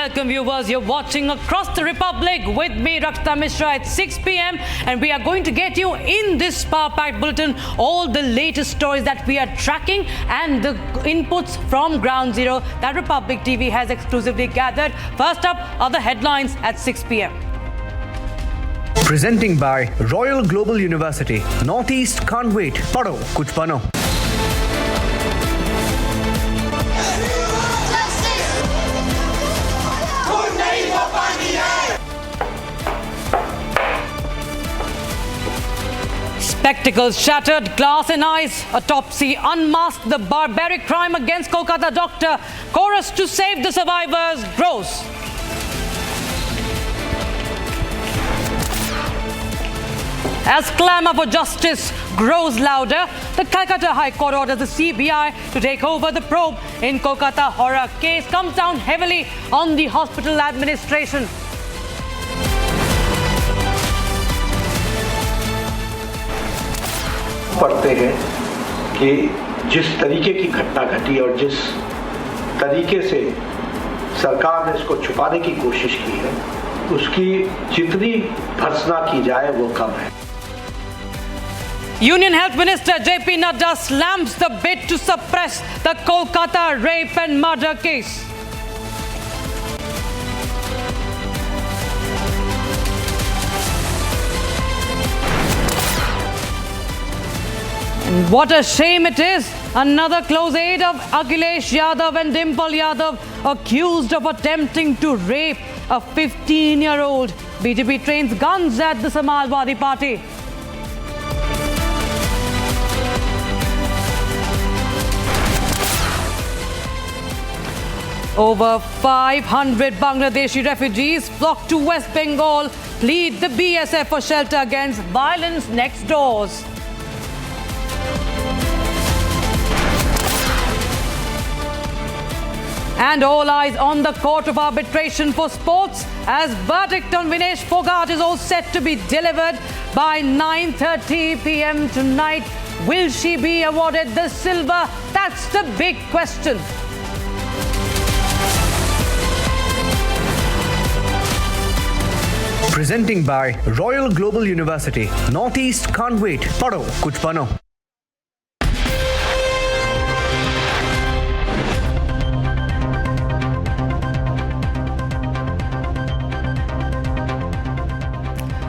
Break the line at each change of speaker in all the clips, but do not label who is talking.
Welcome viewers, you're watching Across the Republic with me Rakshita Mishra at 6 p.m. and we are going to get you in this power-packed bulletin all the latest stories that we are tracking and the inputs from Ground Zero that Republic TV has exclusively gathered. First up are the headlines at 6 p.m.
Presenting by Royal Global University. Northeast can't wait. Padho, kuch bano.
Spectacles shattered, glass in eyes, autopsy unmasked the barbaric crime against Kolkata doctor. Chorus to save the survivors grows. As clamour for justice grows louder, the Calcutta High Court orders the CBI to take over the probe in Kolkata horror case. Comes down heavily on the hospital administration.
पढ़ते हैं कि जिस तरीके की घटना घटी और जिस तरीके से सरकार ने इसको छुपाने की कोशिश की है, उसकी जितनी भर्त्सना की जाए वो कम है।
Union Health Minister JP Nadda slams the bid to suppress the Kolkata rape and murder case. And what a shame it is. Another close aide of Akhilesh Yadav and Dimple Yadav accused of attempting to rape a 15-year-old. BJP trains guns at the Samajwadi Party. Over 500 Bangladeshi refugees flocked to West Bengal, plead the BSF for shelter against violence next doors. And all eyes on the Court of Arbitration for Sports as verdict on Vinesh Fogart is all set to be delivered by 9:30 p.m. tonight. Will she be awarded the silver? That's the big question.
Presenting by Royal Global University. Northeast can't wait. Padho, kuch bano.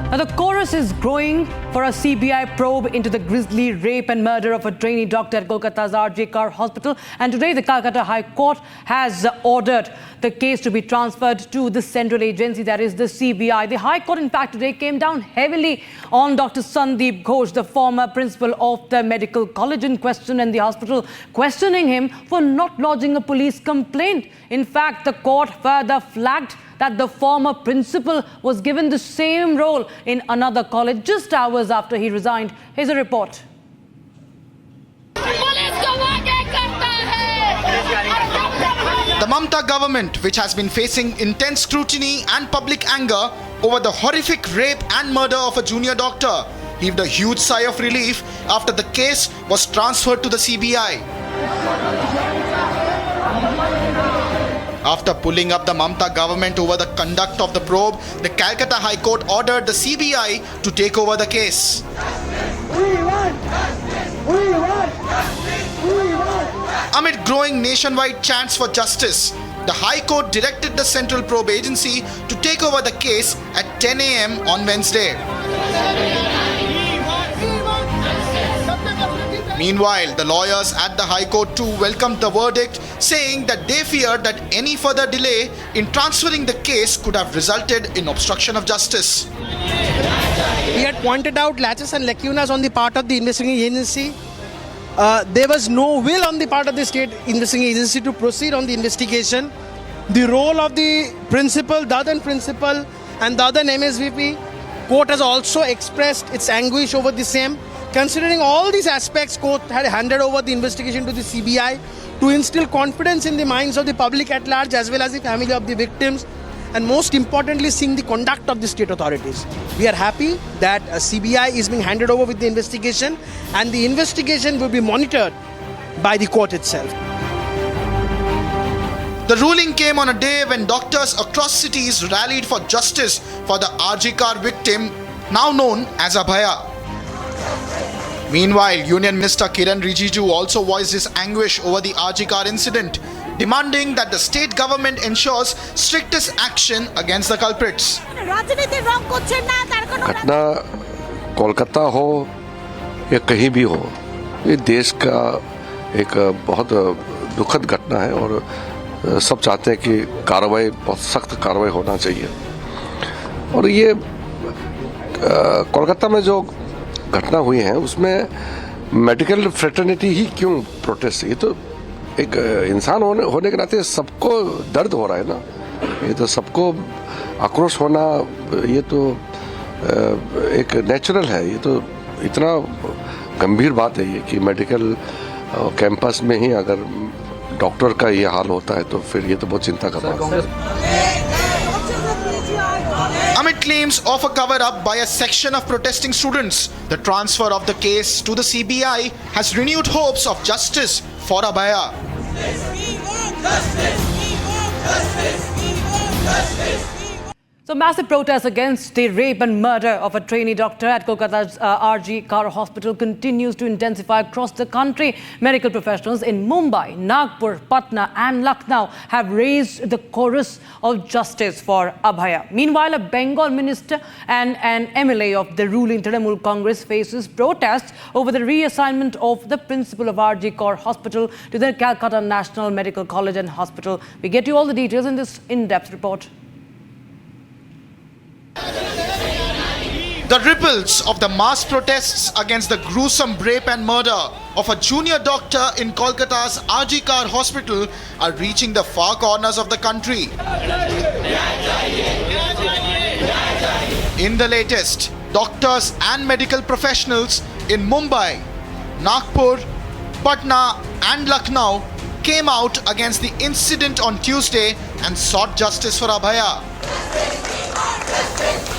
Now, the chorus is growing for a CBI probe into the grisly rape and murder of a trainee doctor at Kolkata's RJ Kar Hospital. And today, the Calcutta High Court has ordered the case to be transferred to the central agency, that is the CBI. The High Court, in fact, today came down heavily on Dr. Sandeep Ghosh, the former principal of the medical college in question and the hospital, questioning him for not lodging a police complaint. In fact, the court further flagged that the former principal was given the same role in another college just hours after he resigned. Here's a report.
The Mamata government, which has been facing intense scrutiny and public anger over the horrific rape and murder of a junior doctor, heaved a huge sigh of relief after the case was transferred to the CBI. After pulling up the Mamata government over the conduct of the probe, the Calcutta High Court ordered the CBI to take over the case. Amid growing nationwide chants for justice, the High Court directed the Central Probe Agency to take over the case at 10 a.m. on Wednesday. Meanwhile, the lawyers at the High Court too welcomed the verdict, saying that they feared that any further delay in transferring the case could have resulted in obstruction of justice.
We had pointed out latches and lacunas on the part of the investigating agency. There was no will on the part of the state investigating agency to proceed on the investigation. The role of the principal, the other principal and the other MSVP, court has also expressed its anguish over the same. Considering all these aspects, court had handed over the investigation to the CBI to instill confidence in the minds of the public at large as well as the family of the victims, and most importantly, seeing the conduct of the state authorities. We are happy that CBI is being handed over with the investigation, and the investigation will be monitored by the court itself.
The ruling came on a day when doctors across cities rallied for justice for the RG car victim, now known as Abhaya. Meanwhile, Union Minister Kiran Rijiju also voiced his anguish over the RG car incident, demanding that the state government ensures strictest action against the culprits.
घटना कोलकाता हो या कहीं भी हो, ये देश का एक बहुत दुखद घटना है और सब चाहते हैं कि कार्रवाई, बहुत सख्त कार्रवाई होना चाहिए। और ये कोलकाता में जो घटना हुई है उसमें मेडिकल फ्रेटर्निटी ही क्यों प्रोटेस्ट? ये तो एक इंसान होने के नाते सबको दर्द हो रहा है ना, ये तो सबको आक्रोश होना, ये तो एक नेचुरल है। ये तो इतना गंभीर बात है ये कि मेडिकल कैंपस में ही अगर डॉक्टर का ये हाल होता है तो फिर ये तो बहुत चिंता का बात है।
Amid claims of a cover-up by a section of protesting students, the transfer of the case to the CBI has renewed hopes of justice for Abhaya.
So massive protests against the rape and murder of a trainee doctor at Kolkata's RG Kar Hospital continues to intensify across the country. Medical professionals in Mumbai, Nagpur, Patna and Lucknow have raised the chorus of justice for Abhaya. Meanwhile, a Bengal minister and an MLA of the ruling Trinamool Congress faces protests over the reassignment of the principal of RG Kar Hospital to the Calcutta National Medical College and Hospital. We get you all the details in this in-depth report.
The ripples of the mass protests against the gruesome rape and murder of a junior doctor in Kolkata's RG Kar Hospital are reaching the far corners of the country. In the latest, doctors and medical professionals in Mumbai, Nagpur, Patna and Lucknow came out against the incident on Tuesday and sought justice for Abhaya.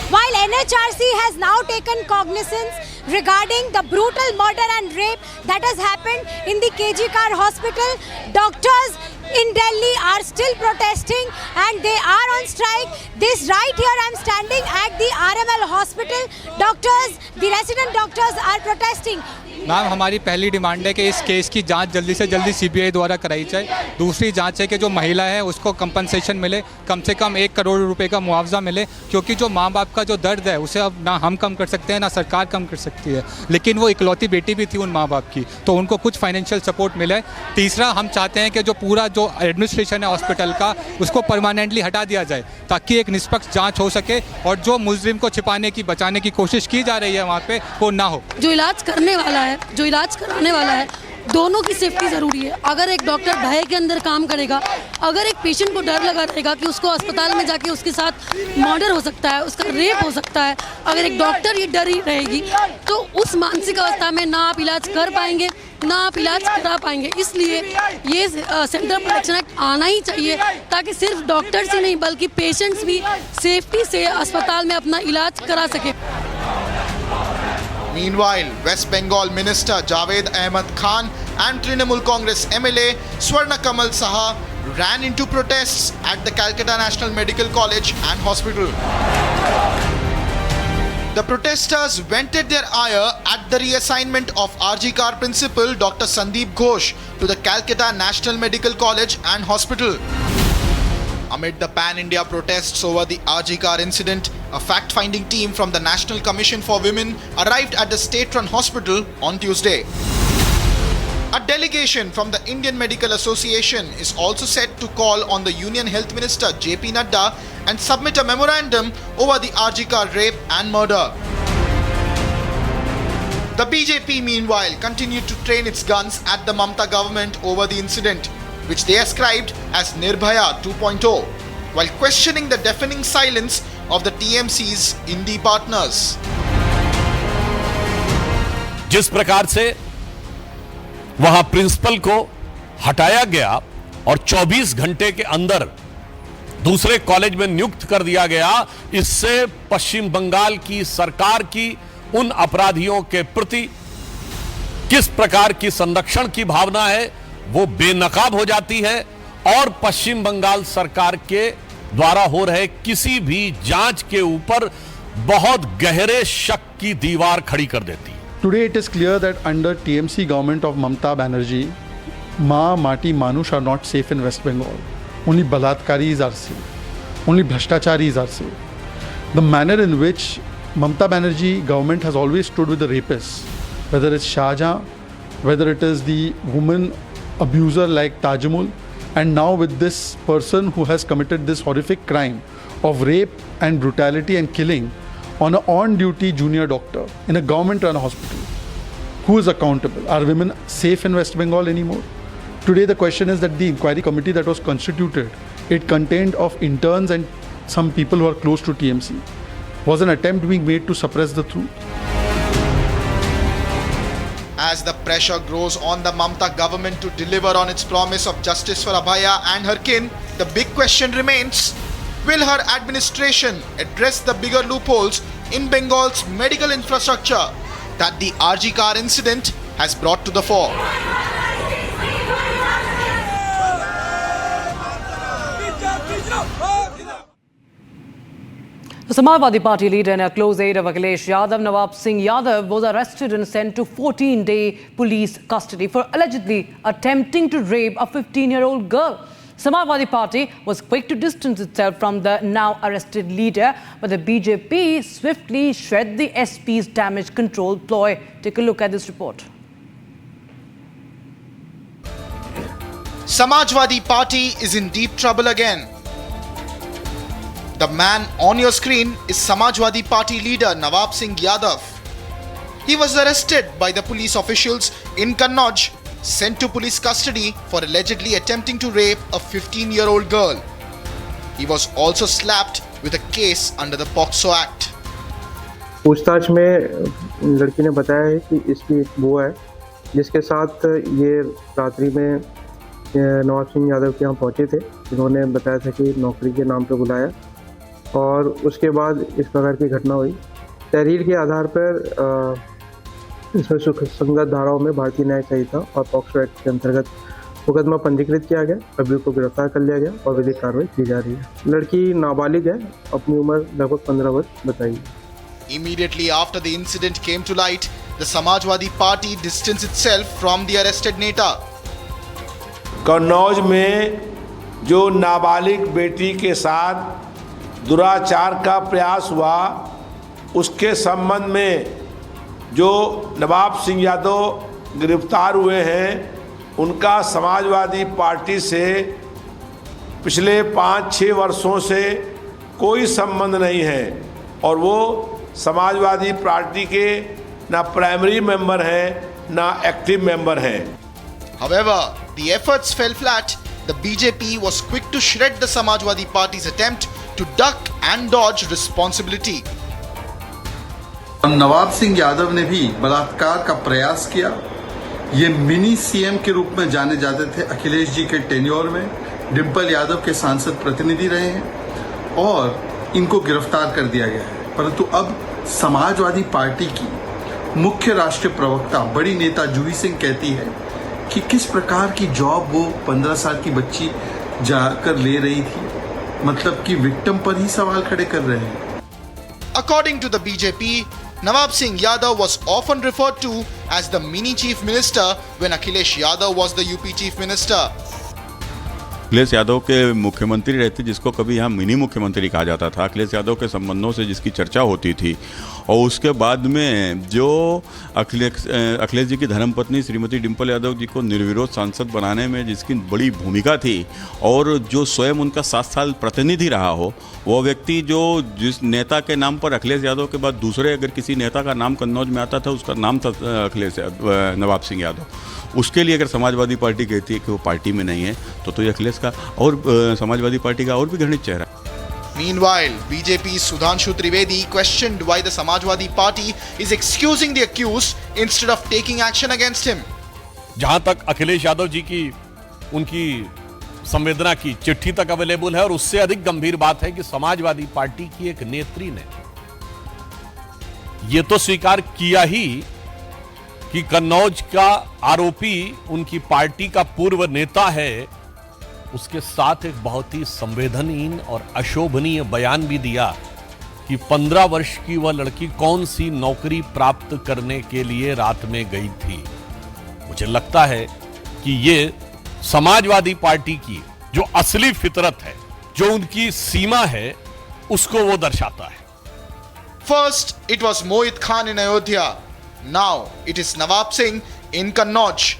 While NHRC has now taken cognizance regarding the brutal murder and rape that has happened in the KG Kar Hospital, doctors in Delhi are still protesting and they are on strike. This right here, I'm standing at the RML Hospital. Doctors, the resident doctors are protesting.
Ma'am, हमारी पहली demand है कि इस case की जांच जल्दी से जल्दी सीबीआई द्वारा कराई जाए। दूसरी जांच है कि जो महिला है उसको कंपनसेशन मिले, कम से कम 1 करोड़ रुपए का मुआवजा मिले, क्योंकि जो माँ बाप का जो दर्द है उसे अब ना हम कम कर सकते हैं ना सरकार कम कर सकती है, लेकिन वो इकलौती बेटी भी थी उन माँ बाप की, तो उनको कुछ फाइनेंशियल सपोर्ट मिले। तीसरा, हम चाहते हैं कि जो पूरा जो एडमिनिस्ट्रेशन है हॉस्पिटल का उसको परमानेंटली हटा दिया जाए ताकि एक निष्पक्ष जाँच हो सके और जो मुजरिम को छिपाने की, बचाने की कोशिश की जा रही है वहाँ पर वो ना हो।
जो इलाज करने वाला है, जो इलाज कराने वाला है, दोनों की सेफ्टी ज़रूरी है। अगर एक डॉक्टर भय के अंदर काम करेगा, अगर एक पेशेंट को डर लगा रहेगा कि उसको अस्पताल में जाके उसके साथ मर्डर हो सकता है, उसका रेप हो सकता है, अगर एक डॉक्टर ये डरी रहेगी तो उस मानसिक अवस्था में ना आप इलाज कर पाएंगे ना आप इलाज करा पाएंगे। इसलिए ये सेंट्रल प्रोटेक्शन एक्ट आना ही चाहिए ताकि सिर्फ डॉक्टर्स ही नहीं बल्कि पेशेंट्स भी सेफ्टी से अस्पताल में अपना इलाज करा सके।
Meanwhile, West Bengal Minister Javed Ahmed Khan and Trinamool Congress MLA Swarna Kamal Saha ran into protests at the Calcutta National Medical College and Hospital. The protesters vented their ire at the reassignment of RG Kar principal Dr. Sandeep Ghosh to the Calcutta National Medical College and Hospital. Amid the pan-India protests over the RG Kar incident, a fact-finding team from the National Commission for Women arrived at the state-run hospital on Tuesday. A delegation from the Indian Medical Association is also set to call on the Union Health Minister JP Nadda and submit a memorandum over the RG Kar rape and murder. The BJP meanwhile continued to train its guns at the Mamata government over the incident, which they ascribed as Nirbhaya 2.0, while questioning the deafening silence of the TMC's indie partners.
जिस प्रकार से वहां principal को हटाया गया और 24 घंटे के अंदर दूसरे कॉलेज में नियुक्त कर दिया गया, इससे पश्चिम बंगाल की सरकार की उन अपराधियों के प्रति किस प्रकार की संरक्षण की भावना है वो बेनकाब हो जाती है और पश्चिम बंगाल सरकार के द्वारा हो रहे किसी भी जांच के ऊपर बहुत गहरे शक की दीवार खड़ी कर देती है।
Today it is clear that under TMC government of Mamata Banerjee, Ma, Mati, Manush are not safe in West Bengal. Only Balatkaris are safe. Only Bhrashtacharis are safe. The manner in which Mamata Banerjee government has always stood with the rapists, whether it's Shahjahan, whether it is the woman abuser like Tajamul, and now with this person who has committed this horrific crime of rape and brutality and killing on an on-duty junior doctor in a government-run hospital. Who is accountable? Are women safe in West Bengal anymore? Today the question is that the inquiry committee that was constituted, it contained of interns and some people who are close to TMC. Was an attempt being made to suppress the truth?
As the pressure grows on the Mamata government to deliver on its promise of justice for Abhaya and her kin, the big question remains, will her administration address the bigger loopholes in Bengal's medical infrastructure that the RG car incident has brought to the fore?
The Samajwadi Party leader and a close aide of Akhilesh Yadav, Nawab Singh Yadav, was arrested and sent to 14-day police custody for allegedly attempting to rape a 15-year-old girl. Samajwadi Party was quick to distance itself from the now arrested leader, but the BJP swiftly shred the SP's damage control ploy. Take a look at this report.
Samajwadi Party is in deep trouble again. The man on your screen is Samajwadi Party leader Nawab Singh Yadav. He was arrested by the police officials in Kannauj, sent to police custody for allegedly attempting to rape a 15-year-old girl. He was also slapped with a case under the POCSO Act.
पूछताछ में लड़की ने बताया है कि इसकी एक बुआ है जिसके साथ ये रात्रि में नवाब सिंह यादव के यहाँ पहुँचे थे। इन्होंने बताया था कि नौकरी के नाम पर बुलाया और उसके बाद इस प्रकार की घटना हुई। तहरीर के आधार पर इसमें संगत धाराओं में भारतीय न्याय संहिता और पॉक्सो एक्ट के अंतर्गत मुकदमा पंजीकृत किया गया। अभियुक्त को गिरफ्तार कर लिया गया और विधिक कार्रवाई की जा रही है। लड़की नाबालिग है, अपनी उम्र लगभग 15 वर्ष बताई।
Immediately after the incident came to light, the Samajwadi Party distanced itself from the arrested Neta.
Kannauj में जो नाबालिग बेटी के साथ दुराचार का प्रयास हुआ, उसके संबंध में जो नवाब सिंह यादव गिरफ्तार हुए हैं, उनका समाजवादी पार्टी से पिछले 5-6 वर्षों से कोई संबंध नहीं है और वो समाजवादी पार्टी के ना प्राइमरी मेंबर हैं ना एक्टिव मेंबर हैं।
However, the efforts fell flat. The BJP was quick to shred the Samajwadi Party's attempt to duck and dodge responsibility.
नवाब सिंह यादव ने भी बलात्कार का प्रयास किया। ये मिनी सीएम के रूप में जाने जाते थे। अखिलेश जी के टेन्योर में डिम्पल यादव के सांसद प्रतिनिधि रहे हैं और इनको गिरफ्तार कर दिया गया है। परंतु अब समाजवादी पार्टी की मुख्य राष्ट्रीय प्रवक्ता बड़ी नेता जूही सिंह कहती है कि किस प्रकार की जॉब वो 15 साल की बच्ची जाकर ले रही थी, मतलब कि विक्टिम पर ही सवाल खड़े कर रहे हैं।
According to the BJP, Nawab Singh Yadav was often referred to as the mini chief minister when Akhilesh Yadav was the UP chief minister.
Akhilesh Yadav के मुख्यमंत्री रहते, जिसको कभी यहाँ मिनी मुख्यमंत्री कहा जाता था। अखिलेश यादव के संबंधों से जिसकी चर्चा होती थी और उसके बाद में जो अखिलेश जी की धर्मपत्नी श्रीमती डिम्पल यादव जी को निर्विरोध सांसद बनाने में जिसकी बड़ी भूमिका थी और जो स्वयं उनका 7 साल प्रतिनिधि रहा हो, वो व्यक्ति जो जिस नेता के नाम पर अखिलेश यादव के बाद दूसरे अगर किसी नेता का नाम कन्नौज में आता था, उसका नाम था नवाब सिंह यादव। उसके लिए अगर समाजवादी पार्टी कहती है कि वो पार्टी में नहीं है, तो ये अखिलेश का और समाजवादी पार्टी का और भी घृणित चेहरा।
Meanwhile, BJP's Sudhanshu Trivedi questioned why the Samajwadi Party is excusing the accused instead of taking action against him.
जहां तक अखिलेश यादव जी की उनकी संवेदना की चिट्ठी तक अवेलेबल है और उससे अधिक गंभीर बात है कि समाजवादी पार्टी की एक नेत्री ने यह तो स्वीकार किया ही कि कन्नौज का आरोपी उनकी पार्टी का पूर्व नेता है, उसके साथ एक बहुत ही संवेदनहीन और अशोभनीय बयान भी दिया कि 15 वर्ष की वह लड़की कौन सी नौकरी प्राप्त करने के लिए रात में गई थी। मुझे लगता है कि ये समाजवादी पार्टी की जो असली फितरत है, जो उनकी सीमा है, उसको वो दर्शाता है।
First, it was Mohit Khan in Ayodhya. Now, it is Nawab Singh in Kannauj.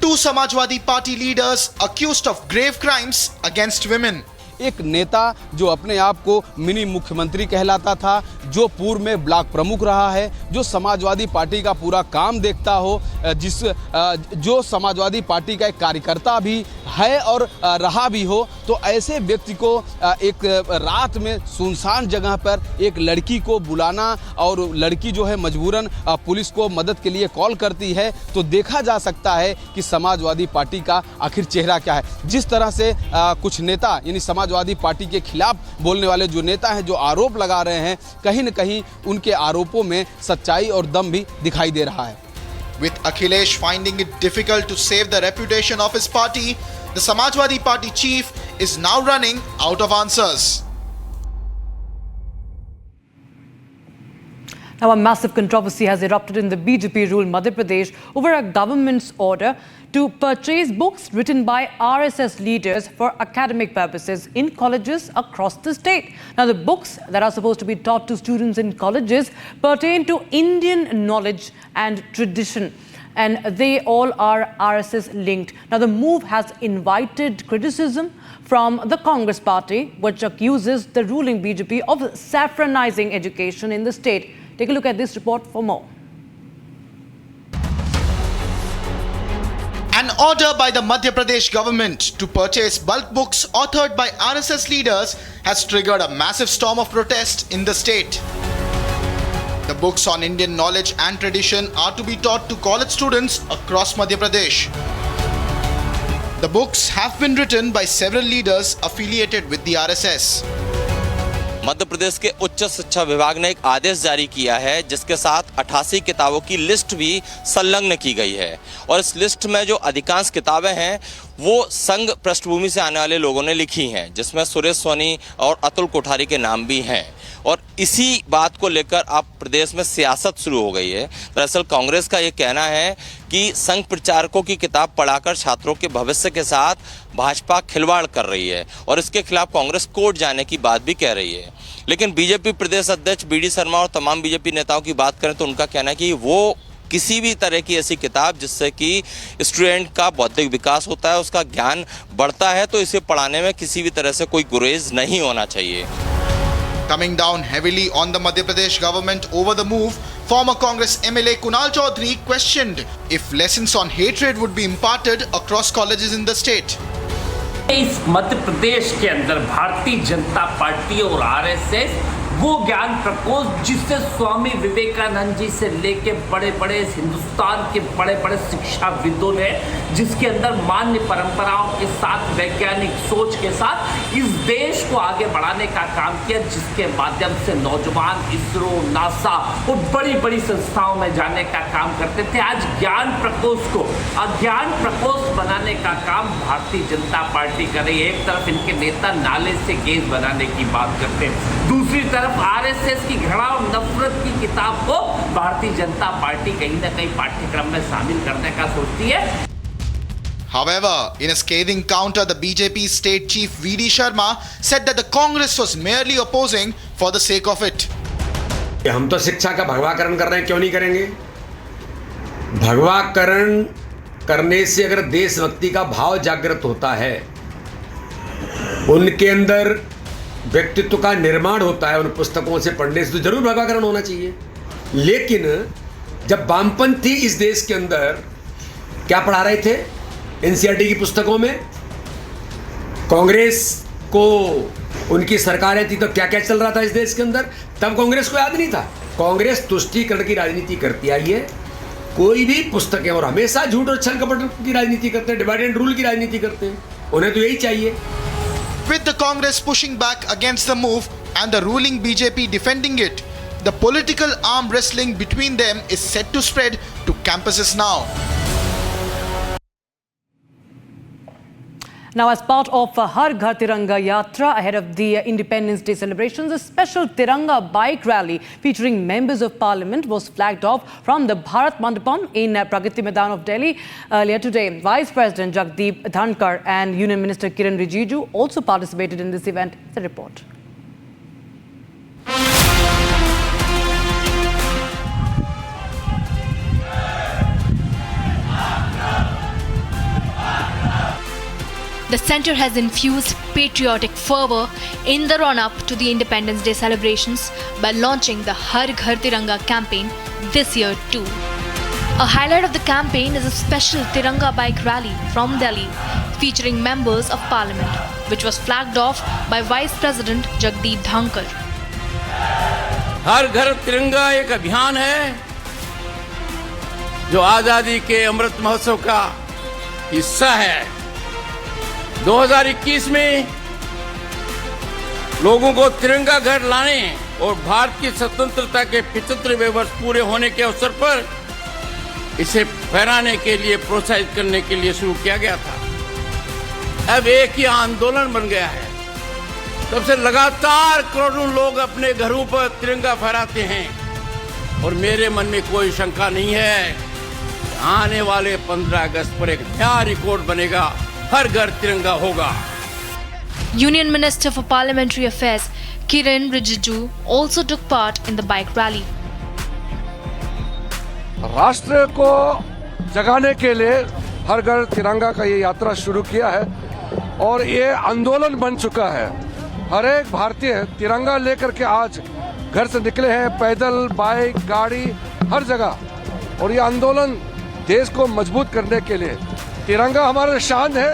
Two Samajwadi Party leaders accused of grave crimes against women.
एक नेता जो अपने आप को मिनी मुख्यमंत्री कहलाता था, जो पूर्व में ब्लॉक प्रमुख रहा है, जो समाजवादी पार्टी का पूरा काम देखता हो, जो समाजवादी पार्टी का एक कार्यकर्ता भी है और रहा भी हो, तो ऐसे व्यक्ति को एक रात में सुनसान जगह पर एक लड़की को बुलाना और लड़की जो है मजबूरन पुलिस को मदद के लिए कॉल करती है, तो देखा जा सकता है कि समाजवादी पार्टी का आखिर चेहरा क्या है। जिस तरह से कुछ नेता यानी समाजवादी पार्टी के खिलाफ बोलने वाले जो नेता हैं, जो आरोप लगा रहे हैं, कहीं न कहीं उनके आरोपों में सच्चाई और दम भी दिखाई दे रहा है।
With Akhilesh finding it difficult to save the reputation of his party, the Samajwadi Party chief is now running out of answers.
Now, a massive controversy has erupted in the BJP-ruled Madhya Pradesh over a government's order to purchase books written by RSS leaders for academic purposes in colleges across the state. Now, the books that are supposed to be taught to students in colleges pertain to Indian knowledge and tradition, and they all are RSS linked. Now, the move has invited criticism from the Congress party, which accuses the ruling BJP of saffronizing education in the state. Take a look at this report for more.
An order by the Madhya Pradesh government to purchase bulk books authored by RSS leaders has triggered a massive storm of protest in the state. The books on Indian knowledge and tradition are to be taught to college students across Madhya Pradesh. The books have been written by several leaders affiliated with the RSS.
Madhya Pradesh के उच्च शिक्षा विभाग ने एक आदेश जारी किया है, जिसके साथ 88 किताबों की लिस्ट भी संलग्न की गई है, और इस लिस्ट में जो अधिकांश किताबें हैं वो संघ पृष्ठभूमि से आने वाले लोगों ने लिखी हैं, जिसमें सुरेश सोनी और अतुल कोठारी के नाम भी हैं। और इसी बात को लेकर अब प्रदेश में सियासत शुरू हो गई है। दरअसल कांग्रेस का ये कहना है कि संघ प्रचारकों की किताब पढ़ाकर छात्रों के भविष्य के साथ भाजपा खिलवाड़ कर रही है, और इसके खिलाफ कांग्रेस कोर्ट जाने की बात भी कह रही है। लेकिन बीजेपी प्रदेश अध्यक्ष बीडी शर्मा और तमाम बीजेपी नेताओं की बात करें तो उनका कहना है कि वो किसी भी तरह की ऐसी किताब जिससे कि स्टूडेंट का बौद्धिक विकास होता है, उसका ज्ञान बढ़ता है, तो इसे पढ़ाने में किसी भी तरह से कोई गुरेज नहीं होना चाहिए।
Coming down heavily on the Madhya Pradesh government over the move, former Congress MLA Kunal Chaudhary questioned if lessons on hatred would be imparted across colleges in the state.
इस मध्य प्रदेश के अंदर भारतीय जनता पार्टी और आरएसएस वो ज्ञान प्रकोष्ठ जिससे स्वामी विवेकानंद जी से लेके बड़े बड़े हिंदुस्तान के बड़े बड़े शिक्षाविदों ने, जिसके अंदर मान्य परंपराओं के साथ वैज्ञानिक सोच के साथ इस देश को आगे बढ़ाने का काम किया, जिसके माध्यम से नौजवान इसरो, नासा और बड़ी बड़ी संस्थाओं में जाने का काम करते थे। आज ज्ञान प्रकोष्ठ को अज्ञान प्रकोष्ठ बनाने का काम भारतीय जनता पार्टी कर रही है। एक तरफ इनके नेता नाले से गैस बनाने की बात करते हैं, दूसरी तरफ आरएसएस की घृणा और नफरत की किताब को भारतीय जनता पार्टी कहीं ना कहीं पाठ्यक्रम में शामिल करने का सोचती है।
However, in a scathing counter, the BJP state chief V.D. Sharma said that the Congress was merely opposing for the sake of it.
हम तो शिक्षा का भगवाकरण कर रहे हैं, क्यों नहीं करेंगे? भगवाकरण करने से अगर देशभक्ति का भाव जागृत होता है, उनके अंदर व्यक्तित्व का निर्माण होता है, उन पुस्तकों से पढ़ने से तो जरूर भगवाकरण होना चाहिए। लेकिन जब वामपंथी इस देश के अंदर क्या पढ़ा रहे थे एनसीईआरटी की पुस्तकों में, कांग्रेस को उनकी सरकारें थी तो क्या क्या चल रहा था इस देश के अंदर, तब कांग्रेस को याद नहीं था। कांग्रेस तुष्टीकरण की राजनीति करती आई है, कोई भी पुस्तकें, और हमेशा झूठ और छल कपट की राजनीति करते हैं, डिवाइड एंड रूल की राजनीति करते हैं, उन्हें तो यही चाहिए।
With the Congress pushing back against the move and the ruling BJP defending it, the political arm wrestling between them is set to spread to campuses now.
Now, as part of Har Ghar Tiranga Yatra ahead of the Independence Day celebrations, a special Tiranga bike rally featuring members of Parliament was flagged off from the Bharat Mandapam in Pragati Maidan of Delhi earlier today. Vice President Jagdeep Dhankar and Union Minister Kiren Rijiju also participated in this event. The report.
The centre has infused patriotic fervour in the run-up to the Independence Day celebrations by launching the Har Ghar Tiranga campaign this year too. A highlight of the campaign is a special Tiranga bike rally from Delhi featuring members of Parliament, which was flagged off by Vice President Jagdeep Dhankar.
हर घर तिरंगा एक अभियान है जो आजादी के अमृत महोत्सव का हिस्सा है। 2021 में लोगों को तिरंगा घर लाने और भारत की स्वतंत्रता के 75वें वर्ष पूरे होने के अवसर पर इसे फहराने के लिए प्रोत्साहित करने के लिए शुरू किया गया था। अब एक ही आंदोलन बन गया है। तब से लगातार करोड़ों लोग अपने घरों पर तिरंगा फहराते हैं और मेरे मन में कोई शंका नहीं है आने वाले 15 अगस्त पर एक नया रिकॉर्ड बनेगा, हर घर तिरंगा होगा।
Union Minister for Parliamentary Affairs Kiren Rijiju also took part in the bike rally.
राष्ट्र को जगाने के लिए हर घर तिरंगा का ये यात्रा शुरू किया है और ये आंदोलन बन चुका है। हर एक भारतीय तिरंगा लेकर के आज घर से निकले हैं, पैदल, बाइक, गाड़ी, हर जगह। और ये आंदोलन देश को मजबूत करने के लिए, तिरंगा हमारा शान है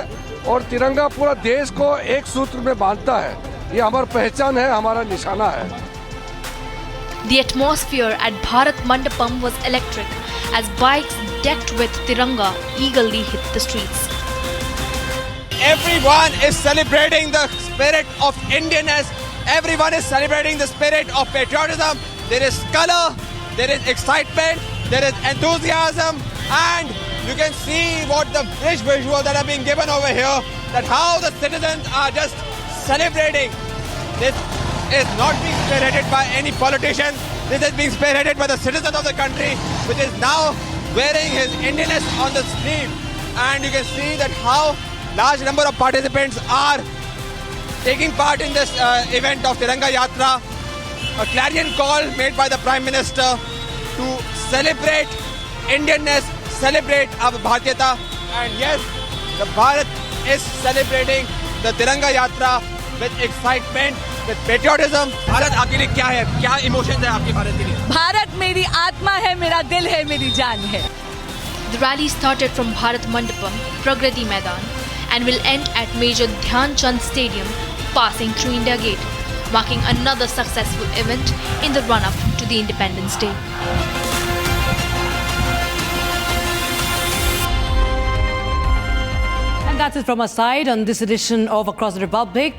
और तिरंगा पूरा देश को एक सूत्र में बांधता है। ये हमारी पहचान है, हमारा निशाना है।
The atmosphere at Bharat Mandapam was electric as bikes decked with Tiranga eagerly hit the streets.
Everyone is celebrating the spirit of Indianness. Everyone is celebrating the spirit of patriotism. There is color, there is excitement, there is enthusiasm, and you can see what the rich visuals that are being given over here, that how the citizens are just celebrating. This is not being spearheaded by any politician. This is being spearheaded by the citizens of the country, which is now wearing his Indianness on the sleeve. And you can see that how large number of participants are taking part in this event of Tiranga Yatra. A clarion call made by the Prime Minister to celebrate Indianness, celebrate our Bharatiyata, and yes, the Bharat is celebrating the Tiranga Yatra with excitement, with patriotism. Bharat आपके लिए क्या है? क्या emotions है आपके भारत के लिए?
भारत मेरी आत्मा है, मेरा दिल है, मेरी जान है.
The rally started from Bharat Mandapam, Pragati Maidan, and will end at Major Dhyan Chand Stadium, passing through India Gate, marking another successful event in the run-up to the Independence Day.
And that's it from our side on this edition of Across the Republic.